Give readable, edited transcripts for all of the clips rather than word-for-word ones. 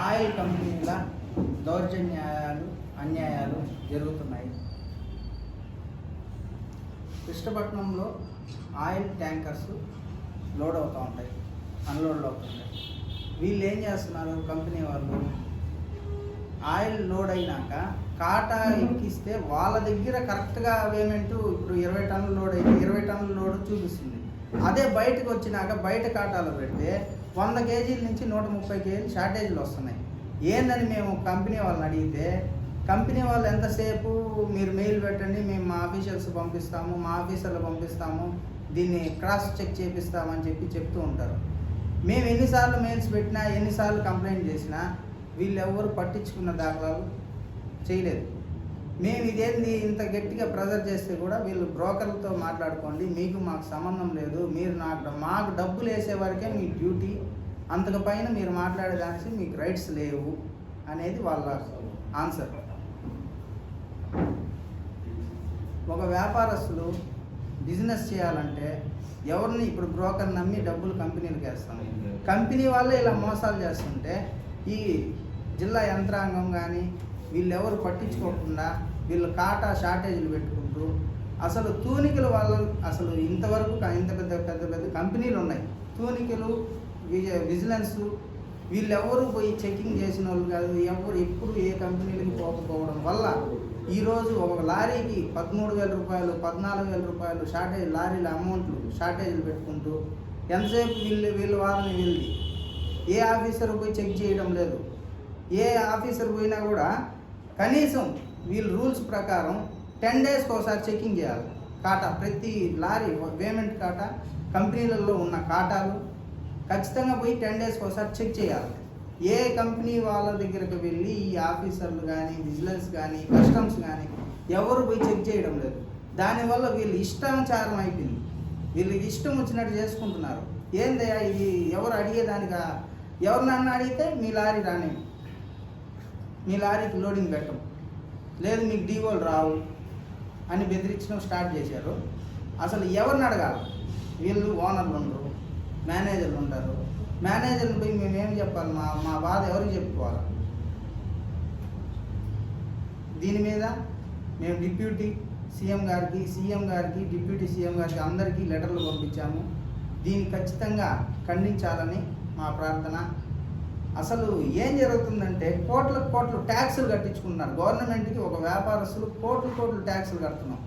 Oil కంపెనీల దౌర్జన్యాలు అన్యాయాలు జరుగుతున్నాయి. కృష్ణపట్నంలో ఆయిల్ ట్యాంకర్స్ లోడ్ అవుతూ ఉంటాయి, అన్లోడ్ అవుతుంటాయి. వీళ్ళు ఏం చేస్తున్నారు, కంపెనీ వాళ్ళు ఆయిల్ లోడ్ అయినాక కాటా ఎక్కిస్తే వాళ్ళ దగ్గర కరెక్ట్గా పేమెంట్ ఇప్పుడు 20 టన్నులు లోడ్ అయితే 20 టన్నుల లోడ్ చూపిస్తుంది. అదే బయటకు వచ్చినాక బయట కాటాలో పెడితే 100 కేజీల నుంచి 130 కేజీలు షార్టేజ్లు వస్తున్నాయి. ఏందని మేము కంపెనీ వాళ్ళని అడిగితే, కంపెనీ వాళ్ళు ఎంతసేపు మీరు మెయిల్ పెట్టండి, మేము మా ఆఫీసర్స్ పంపిస్తాము, మా ఆఫీసర్లు పంపిస్తాము, దీన్ని క్రాస్ చెక్ చేపిస్తామని చెప్తూ ఉంటారు. మేము ఎన్నిసార్లు మెయిల్స్ పెట్టినా, ఎన్నిసార్లు కంప్లైంట్ చేసినా వీళ్ళెవ్వరు పట్టించుకున్న దాఖలాలు చేయలేదు. మేము ఇదేంది ఇంత గట్టిగా ప్రెజర్ చేస్తే కూడా వీళ్ళు బ్రోకర్లతో మాట్లాడుకోండి, మీకు మాకు సంబంధం లేదు, మీరు మాకు డబ్బులు వేసే వరకే మీ డ్యూటీ, అంతకు పైన మీరు మాట్లాడేదానికి మీకు రైట్స్ లేవు అనేది వాళ్ళ ఆన్సర్. ఒక వ్యాపారస్తులు బిజినెస్ చేయాలంటే ఎవరిని ఇప్పుడు బ్రోకర్ నమ్మి డబ్బులు కంపెనీలకు వేస్తాం. కంపెనీ వాళ్ళే ఇలా మోసాలు చేస్తుంటే ఈ జిల్లా యంత్రాంగం కానీ వీళ్ళెవరు పట్టించుకోకుండా వీళ్ళు కాటా షార్టేజీలు పెట్టుకుంటూ అసలు తూనికలు వాళ్ళు అసలు ఇంతవరకు ఇంత పెద్ద కంపెనీలు ఉన్నాయి, తూనికలు విజిలెన్స్ వీళ్ళెవరు పోయి చెకింగ్ చేసిన వాళ్ళు కాదు, ఎవరు ఎప్పుడు ఏ కంపెనీలకి పోకపోవడం వల్ల ఈరోజు ఒక లారీకి 13,000 రూపాయలు 14,000 రూపాయలు షార్టేజ్ లారీల అమౌంట్లు షార్టేజీలు పెట్టుకుంటూ ఎంతసేపు వీళ్ళు వాళ్ళని వీళ్ళది ఏ ఆఫీసర్ పోయి చెక్ చేయడం లేదు. ఏ ఆఫీసర్ పోయినా కూడా కనీసం వీళ్ళు రూల్స్ ప్రకారం 10 డేస్కి ఒకసారి చెకింగ్ చేయాలి. కాటా ప్రతి లారీ పేమెంట్ కాటా కంపెనీలలో ఉన్న కాటాలు ఖచ్చితంగా పోయి 10 డేస్కి ఒకసారి చెక్ చేయాలి. ఏ కంపెనీ వాళ్ళ దగ్గరకు వెళ్ళి ఈ ఆఫీసర్లు కానీ విజిలెన్స్ కానీ కస్టమ్స్ కానీ ఎవరు పోయి చెక్ చేయడం లేదు. దానివల్ల వీళ్ళు ఇష్టానుసారం అయిపోయింది, వీళ్ళకి ఇష్టం వచ్చినట్టు చేసుకుంటున్నారు. ఏందయ్యా ఇది, ఎవరు అడిగేదానిగా, ఎవరినన్నా అడిగితే మీ లారీ రాని, మీ లారీకి లోడింగ్ పెట్టం లేదు, మీకు డీవోలు రావు అని బెదిరించడం స్టార్ట్ చేశారు. అసలు ఎవరిని అడగాలి, వీళ్ళు ఓనర్లు ఉండరు, మేనేజర్లు ఉంటారు. మేనేజర్లు పోయి మేమేం చెప్పాలి, మా బాధ ఎవరికి చెప్పుకోవాలి? దీని మీద మేము డిప్యూటీ సీఎం గారికి డిప్యూటీ సీఎం గారికి అందరికీ లెటర్లు పంపించాము. దీన్ని ఖచ్చితంగా ఖండించాలని మా ప్రార్థన. అసలు ఏం జరుగుతుందంటే కోట్లు ట్యాక్సులు కట్టించుకుంటున్నారు గవర్నమెంట్కి. ఒక వ్యాపారస్తులు కోట్లు ట్యాక్సులు కడుతున్నాం.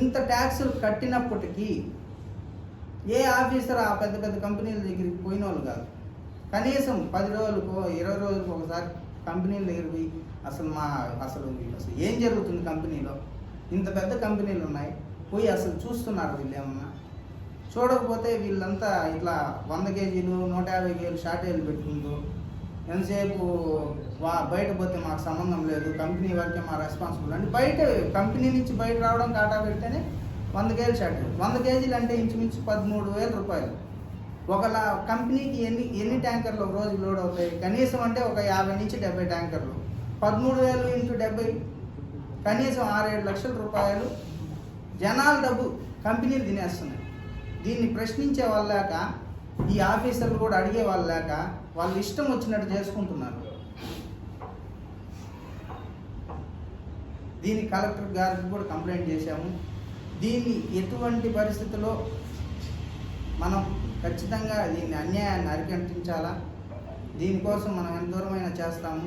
ఇంత ట్యాక్సులు కట్టినప్పటికీ ఏ ఆఫీసర్ ఆ పెద్ద కంపెనీల దగ్గరికి పోయిన వాళ్ళు కాదు. కనీసం 10 రోజులకో 20 రోజులకు ఒకసారి కంపెనీల దగ్గర పోయి అసలు ఏం జరుగుతుంది కంపెనీలో, ఇంత పెద్ద కంపెనీలు ఉన్నాయి, పోయి అసలు చూస్తున్నారు వీళ్ళు ఏమన్నా? చూడకపోతే వీళ్ళంతా ఇట్లా 100 కేజీలు 150 కేజీలు షార్టేజీలు పెట్టుకుంటూ ఎంతసేపు బయట పోతే మాకు సంబంధం లేదు, కంపెనీ వరకే మా రెస్పాన్సిబుల్ అంటే బయట కంపెనీ నుంచి బయట రావడం కాటా పెడితేనే 100 కేజీలు షార్టేజ్. 100 కేజీలు అంటే ఇంచుమించు 13,000 రూపాయలు. ఒక కంపెనీకి ఎన్ని ట్యాంకర్లు ఒక రోజు లోడ్ అవుతాయి? కనీసం అంటే ఒక 50 నుంచి 70 ట్యాంకర్లు. 13,000 ఇంటూ 70 కనీసం 6-7 లక్షల రూపాయలు జనాల డబ్బు కంపెనీలు తినేస్తున్నాయి. దీన్ని ప్రశ్నించే వాళ్ళాక, ఈ ఆఫీసర్లు కూడా అడిగే వాళ్ళాక వాళ్ళు ఇష్టం వచ్చినట్టు చేసుకుంటున్నారు. దీన్ని కలెక్టర్ గారికి కూడా కంప్లైంట్ చేశాము. దీన్ని ఎటువంటి పరిస్థితుల్లో మనం ఖచ్చితంగా దీన్ని అన్యాయాన్ని అరికట్టించాలా. దీనికోసం మనం ఎంత దూరమైనా చేస్తాము.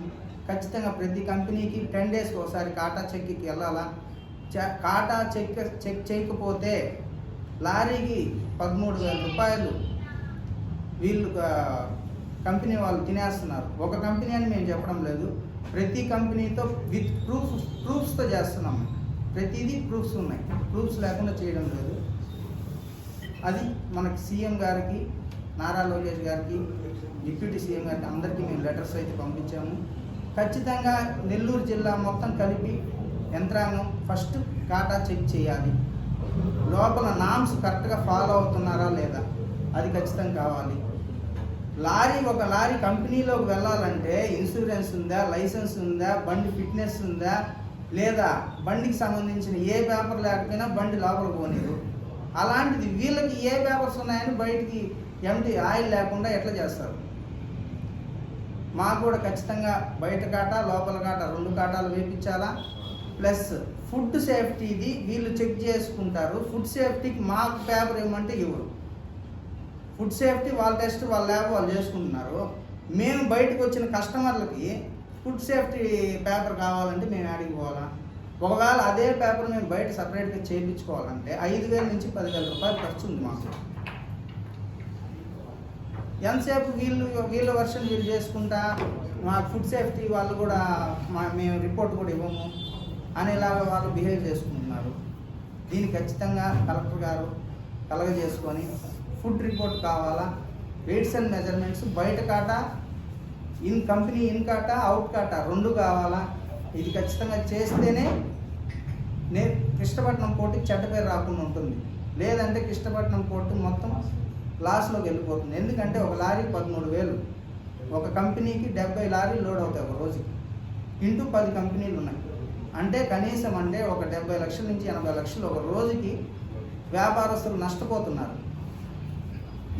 ఖచ్చితంగా ప్రతి కంపెనీకి 10 డేస్కి ఒకసారి కాటా చెక్కి వెళ్ళాలా. కాటా చెక్ చేయకపోతే లారీకి 13,000 రూపాయలు వీళ్ళు కంపెనీ వాళ్ళు తినేస్తున్నారు. ఒక కంపెనీ అని మేము చెప్పడం లేదు, ప్రతి కంపెనీతో విత్ ప్రూఫ్స్తో చేస్తున్నాము. ప్రతిదీ ప్రూఫ్స్ ఉన్నాయి, ప్రూఫ్స్ లేకుండా చేయడం లేదు. అది మనకి సీఎం గారికి, నారా లోకేష్ గారికి, డిప్యూటీ సీఎం గారికి అందరికీ మేము లెటర్స్ అయితే పంపించాము. ఖచ్చితంగా నెల్లూరు జిల్లా మొత్తం కలిపి యంత్రాంగం ఫస్ట్ కాటా చెక్ చేయాలి. లోపల నామ్స్ కరెక్ట్గా ఫాలో అవుతున్నారా లేదా అది ఖచ్చితంగా కావాలి. ఒక లారీ కంపెనీలోకి వెళ్ళాలంటే ఇన్సూరెన్స్ ఉందా, లైసెన్స్ ఉందా, బండి ఫిట్నెస్ ఉందా, లేదా బండికి సంబంధించిన ఏ పేపర్ లేకపోయినా బండి లోపల పోనీరు. అలాంటిది వీళ్ళకి ఏ పేపర్స్ ఉన్నాయని బయటికి ఎంటీ ఆయిల్ లేకుండా ఎట్లా చేస్తారు? మాకు కూడా ఖచ్చితంగా బయట కాటా లోపల కాటా 2 కాటాలు వేయించాలా. ప్లస్ ఫుడ్ సేఫ్టీది వీళ్ళు చెక్ చేసుకుంటారు. ఫుడ్ సేఫ్టీకి మాకు పేపర్ ఇవ్వమంటే ఇవ్వరు. ఫుడ్ సేఫ్టీ వాళ్ళ టెస్ట్ వాళ్ళ ల్యాబ్ వాళ్ళు చేసుకుంటున్నారు. మేము బయటకు వచ్చిన కస్టమర్లకి ఫుడ్ సేఫ్టీ పేపర్ కావాలంటే మేము యాడికి పోవాలా? ఒకవేళ అదే పేపర్ మేము బయట సపరేట్గా చేయించుకోవాలంటే 5,000 నుంచి 10,000 రూపాయలు ఖర్చు ఉంది మాకు. ఎంతసేపు వీళ్ళ వర్షన్ వీళ్ళు చేసుకుంటా మా ఫుడ్ సేఫ్టీ వాళ్ళు కూడా మేము రిపోర్ట్ కూడా ఇవ్వము అనేలాగా వాళ్ళు బిహేవ్ చేసుకుంటున్నారు. దీన్ని ఖచ్చితంగా కలెక్టర్ గారు కలగజేసుకొని ఫుడ్ రిపోర్ట్ కావాలా, వెయిట్స్ అండ్ మెజర్మెంట్స్ బయట కాటా కంపెనీ ఇన్ కాటా అవుట్ కాటా 2 కావాలా. ఇది ఖచ్చితంగా చేస్తేనే కృష్ణపట్నం పోర్టుకి చెడ్డ పేరు రాకుండా ఉంటుంది. లేదంటే కృష్ణపట్నం పోర్టు మొత్తం లాస్లోకి వెళ్ళిపోతుంది. ఎందుకంటే ఒక లారీ 13,000, ఒక కంపెనీకి 70 లారీలు లోడ్ అవుతాయి ఒక రోజుకి. ఇంటూ 10 కంపెనీలు ఉన్నాయి అంటే కనీసం అంటే ఒక 70 లక్షల నుంచి 80 లక్షలు ఒక రోజుకి వ్యాపారస్తులు నష్టపోతున్నారు.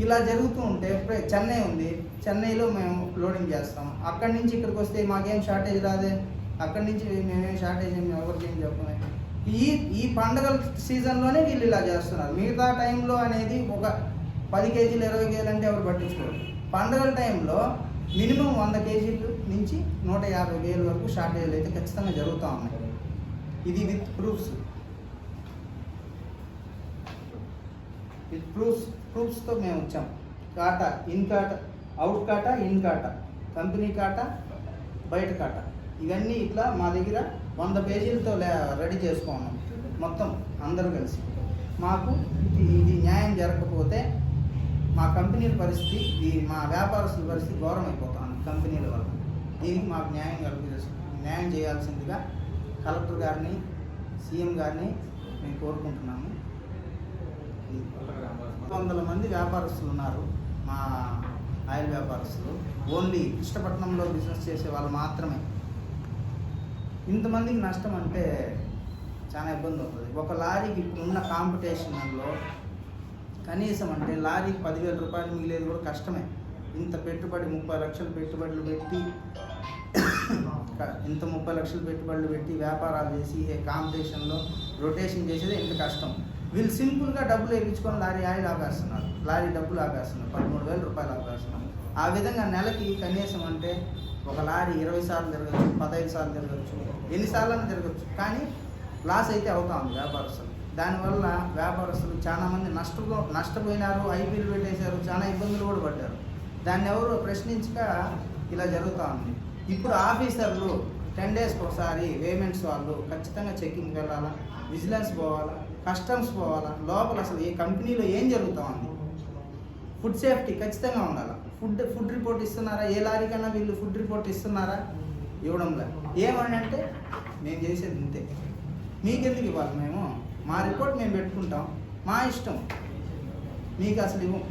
ఇలా జరుగుతూ ఉంటే చెన్నై ఉంది, చెన్నైలో మేము లోడింగ్ చేస్తాం. అక్కడి నుంచి ఇక్కడికి వస్తే మాకేం షార్టేజ్ రాదే, అక్కడి నుంచి మేమేం షార్టేజ్ ఎవరికి ఏం చెప్పమే. ఈ పండగల సీజన్లోనే వీళ్ళు ఇలా చేస్తున్నారు. మిగతా టైంలో అనేది ఒక 10 కేజీలు 20 కేజీలు అంటే ఎవరు పట్టించుకోరు. పండగల టైంలో మినిమం 100 కేజీలు నుంచి 150 కేజీల వరకు షార్టేజ్లు అయితే ఖచ్చితంగా జరుగుతూ ఉన్నాయి. ఇది విత్ ప్రూఫ్స్తో మేము వచ్చాం. కాటా ఇన్ కాటా, అవుట్ కాటా, ఇన్ కాటా, కంపెనీ కాటా, బయట కాటా, ఇవన్నీ ఇట్లా మా దగ్గర 100 పేజీలతో రెడీ చేసుకున్నాం మొత్తం అందరూ కలిసి. మాకు ఇది న్యాయం జరగకపోతే మా కంపెనీల పరిస్థితి, మా వ్యాపారస్తుల పరిస్థితి ఘోరం అయిపోతుంది కంపెనీల వల్ల. దీనికి మాకు న్యాయం చేయాల్సిందిగా కలెక్టర్ గారిని, సీఎం గారిని మేము కోరుకుంటున్నాము. 100 మంది వ్యాపారస్తులు ఉన్నారు మా ఆయిల్ వ్యాపారస్తులు. ఓన్లీ కృష్ణపట్నంలో బిజినెస్ చేసే వాళ్ళు మాత్రమే. ఇంతమందికి నష్టం అంటే చాలా ఇబ్బంది అవుతుంది. ఒక లారీకి ఇప్పుడున్న కాంపిటీషన్లో కనీసం అంటే లారీకి 10,000 రూపాయలు మిగిలేదు కూడా కష్టమే. ఇంత పెట్టుబడి 30 లక్షలు పెట్టుబడులు పెట్టి ఇంత 30 లక్షలు పెట్టుబడులు పెట్టి వ్యాపారాలు చేసి కాంపిటీషన్లో రొటేషన్ చేసేది ఇంత కష్టం. వీళ్ళు సింపుల్గా డబ్బులు వేయించుకొని లారీ ఆయిల్ ఆపేస్తున్నారు, లారీ డబ్బులు ఆపేస్తున్నారు, 13,000 రూపాయలు ఆపేస్తున్నారు. ఆ విధంగా నెలకి కనీసం అంటే ఒక లారీ 20 సార్లు తిరగచ్చు, 15 సార్లు తిరగచ్చు, ఎన్నిసార్లు తిరగచ్చు, కానీ లాస్ అయితే అవుతా ఉంది వ్యాపారస్తులు. దానివల్ల వ్యాపారస్తులు చాలామంది నష్టపోయినారు, ఐపీలు పెట్టేశారు, చాలా ఇబ్బందులు కూడా పడ్డారు. దాన్ని ఎవరు ప్రశ్నించక ఇలా జరుగుతూ ఉంది. ఇప్పుడు ఆఫీసర్లు 10 డేస్కి ఒకసారి పేమెంట్స్ వాళ్ళు ఖచ్చితంగా చెక్కింగ్కి వెళ్ళాలా, విజిలెన్స్ పోవాలా, కస్టమ్స్ పోవాలా, లోపల అసలు ఈ కంపెనీలో ఏం జరుగుతూ ఉంది, ఫుడ్ సేఫ్టీ ఖచ్చితంగా ఉండాలి. ఫుడ్ రిపోర్ట్ ఇస్తున్నారా? ఏ లారీకైనా వీళ్ళు ఫుడ్ రిపోర్ట్ ఇస్తున్నారా? ఇవ్వడంలే. ఏమని అంటే మేము చేసేది ఇంతే, మీకెందుకు ఇవ్వాలి, మేము మా రిపోర్ట్ మేము పెట్టుకుంటాం, మా ఇష్టం, మీకు అసలు ఇవ్వం.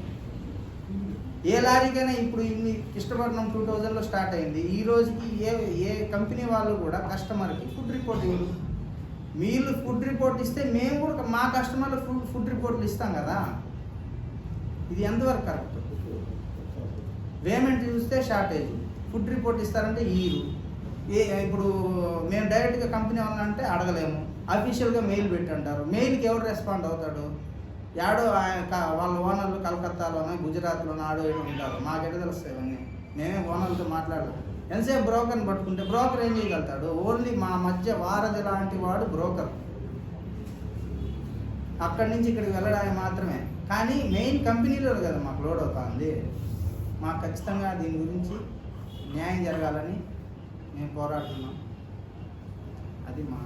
ఏ లారీకైనా ఇప్పుడు ఇన్ని కృష్ణపట్నం 2000లో స్టార్ట్ అయింది, ఈ రోజుకి ఏ కంపెనీ వాళ్ళు కూడా కస్టమర్కి ఫుడ్ రిపోర్ట్ ఇవ్వరు. వీళ్ళు ఫుడ్ రిపోర్ట్ ఇస్తే మేము కూడా మా కస్టమర్లకు ఫుడ్ రిపోర్ట్లు ఇస్తాం కదా. ఇది ఎంతవరకు కరెక్ట్? పేమెంట్ చూస్తే షార్టేజ్, ఫుడ్ రిపోర్ట్ ఇస్తారంటే ఇప్పుడు మేము డైరెక్ట్గా కంపెనీ వాళ్ళంటే అడగలేము, అఫీషియల్గా మెయిల్ పెట్టి అంటారు. మెయిల్కి ఎవరు రెస్పాండ్ అవుతాడు? యాడో వాళ్ళ ఓనర్లు కలకత్తాలోనో గుజరాత్లోనో ఆడో ఏడో ఉంటారు. మాకెట తెలుస్తాయి ఇవన్నీ, మేమే ఓనర్లతో మాట్లాడలేము. ఎంతసేపు బ్రోకర్ని పట్టుకుంటే బ్రోకర్ ఏం చేయగలుగుతాడు? ఓన్లీ మా మధ్య వారధి లాంటి వాడు బ్రోకర్, అక్కడి నుంచి ఇక్కడికి వెళ్ళడానికి మాత్రమే. కానీ మెయిన్ కంపెనీలో కదా మాకు లోడ్ అవుతుంది. మాకు ఖచ్చితంగా దీని గురించి న్యాయం జరగాలని మేము పోరాడుతున్నాం. అది మా